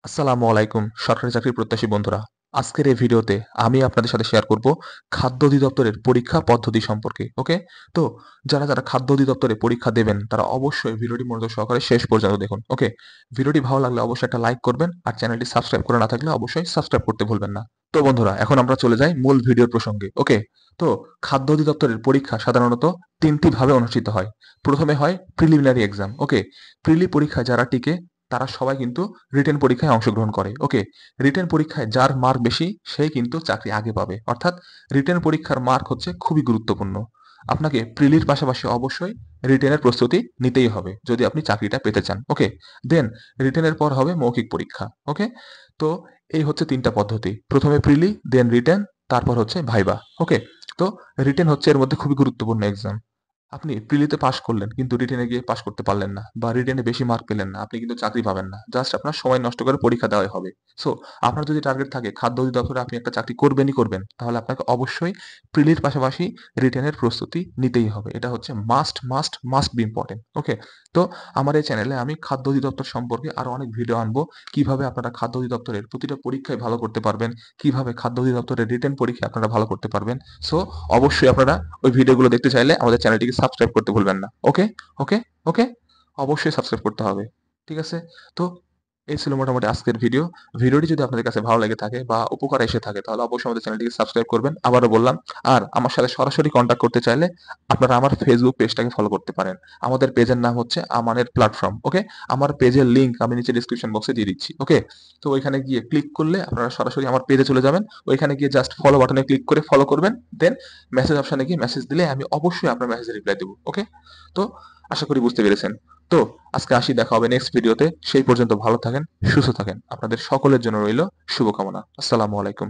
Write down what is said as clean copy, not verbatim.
আসসালামু আলাইকুম সরকারি চাকরির প্রত্যাশী বন্ধুরা। আজকের এই ভিডিওতে আমি আপনাদের সাথে শেয়ার করব খাদ্য অধিদপ্তরের পরীক্ষা পদ্ধতি সম্পর্কে। ওকে? তো যারা খাদ্য অধিদপ্তরে পরীক্ষা দেবেন তারা অবশ্যই ভিডিওটি মনোযোগ সহকারে শেষ পর্যন্ত দেখুন। ওকে? ভিডিওটি ভালো লাগলে অবশ্যই একটা লাইক করবেন আর চ্যানেলটি সাবস্ক্রাইব করা না থাকলে অবশ্যই সাবস্ক্রাইব করতে ভুলবেন না। তো বন্ধুরা এখন আমরা চলে যাই মূল ভিডিওর প্রসঙ্গে। ওকে? তো খাদ্য অধিদপ্তরের পরীক্ষা সাধারণত ৩টি ভাবে অনুষ্ঠিত হয়। প্রথমে হয় প্রিলিমিনারি এক্সাম। ওকে? প্রিলি পরীক্ষায় যারা টিকে তারা সবাই কিন্তু রিটেন পরীক্ষায় অংশগ্রহণ করে। ওকে? রিটেন পরীক্ষায় যার মার্ক বেশি সেই কিন্তু চাকরি আগে পাবে। অর্থাৎ রিটেন পরীক্ষার মার্ক হচ্ছে খুবই গুরুত্বপূর্ণ। আপনাকে প্রিলির পাশাপাশি অবশ্যই রিটেনের প্রস্তুতি নিতেই হবে যদি আপনি চাকরিটা পেতে চান। ওকে? দেন রিটেনের পর হবে মৌখিক পরীক্ষা। ওকে? তো এই হচ্ছে ৩টা পদ্ধতি। প্রথমে প্রিলি, দেন রিটেন, তারপর হচ্ছে ভাইবা। ওকে? তো রিটেন হচ্ছে এর মধ্যে খুবই গুরুত্বপূর্ণ এক্সাম। আপনি প্রিলিতে পাস করলেন কিন্তু রিটেনে গিয়ে পাস করতে পারলেন না বা রিটেনে বেশি মার্ক পেলেন না, আপনি কিন্তু চাকরি পাবেন না। জাস্ট আপনার সময় নষ্ট করে পরীক্ষা দেওয়াই হবে। সো আপনার যদি টার্গেট থাকে খাদ্য অধিদপ্তরে আপনি একটা চাকরি করবেনই করবেন, তাহলে আপনাকে অবশ্যই প্রিলির পাশাপাশি রিটেনের প্রস্তুতি নিতেই হবে। এটা হচ্ছে মাস্ট বি ইম্পোর্টেন্ট। ওকে? তো আমার এই চ্যানেলে আমি খাদ্য অধিদপ্তর সম্পর্কে আরো অনেক ভিডিও আনবো। কিভাবে আপনারা খাদ্য অধিদপ্তরের প্রতিটা পরীক্ষায় ভালো করতে পারবেন, কিভাবে খাদ্য অধিদপ্তরের রিটেন পরীক্ষায় আপনারা ভালো করতে পারবেন। সো অবশ্যই আপনারা ওই ভিডিওগুলো দেখতে চাইলে আমাদের চ্যানেলটিকে সাবস্ক্রাইব করতে ভুলবেন না। ওকে? ওকে? ওকে? অবশ্যই সাবস্ক্রাইব করতে হবে। ঠিক আছে? তো এই ছিল মোটামুটি আজকের ভিডিও। ভিডিওটি যদি আপনাদের কাছে ভালো লেগে থাকে বা উপকারে এসে থাকে তাহলে অবশ্যই আমাদের চ্যানেলটিকে সাবস্ক্রাইব করবেন। আবারও বললাম। আর আমার সাথে সরাসরি কনট্যাক্ট করতে চাইলে আপনারা আমার Facebook পেজটাকে ফলো করতে পারেন। আমাদের পেজের নাম হচ্ছে আমানের প্ল্যাটফর্ম। ওকে? আমার পেজের লিংক আমি নিচে ডেসক্রিপশন বক্সে দিয়ে দিচ্ছি। ওকে? তো ওইখানে গিয়ে ক্লিক করলে আপনারা সরাসরি আমার পেজে চলে যাবেন। ওইখানে গিয়ে জাস্ট ফলো বাটনে ক্লিক করে ফলো করবেন। দেন মেসেজ অপশনে গিয়ে মেসেজ দিলে আমি অবশ্যই আপনার মেসেজে রিপ্লাই দেব। ওকে? তো আশা করি বুঝতে পেরেছেন। তো আজকে আসি, দেখা হবে নেক্সট ভিডিওতে। সেই পর্যন্ত ভালো থাকেন, সুস্থ থাকেন। আপনাদের সকলের জন্য রইল শুভকামনা। আসসালামু আলাইকুম।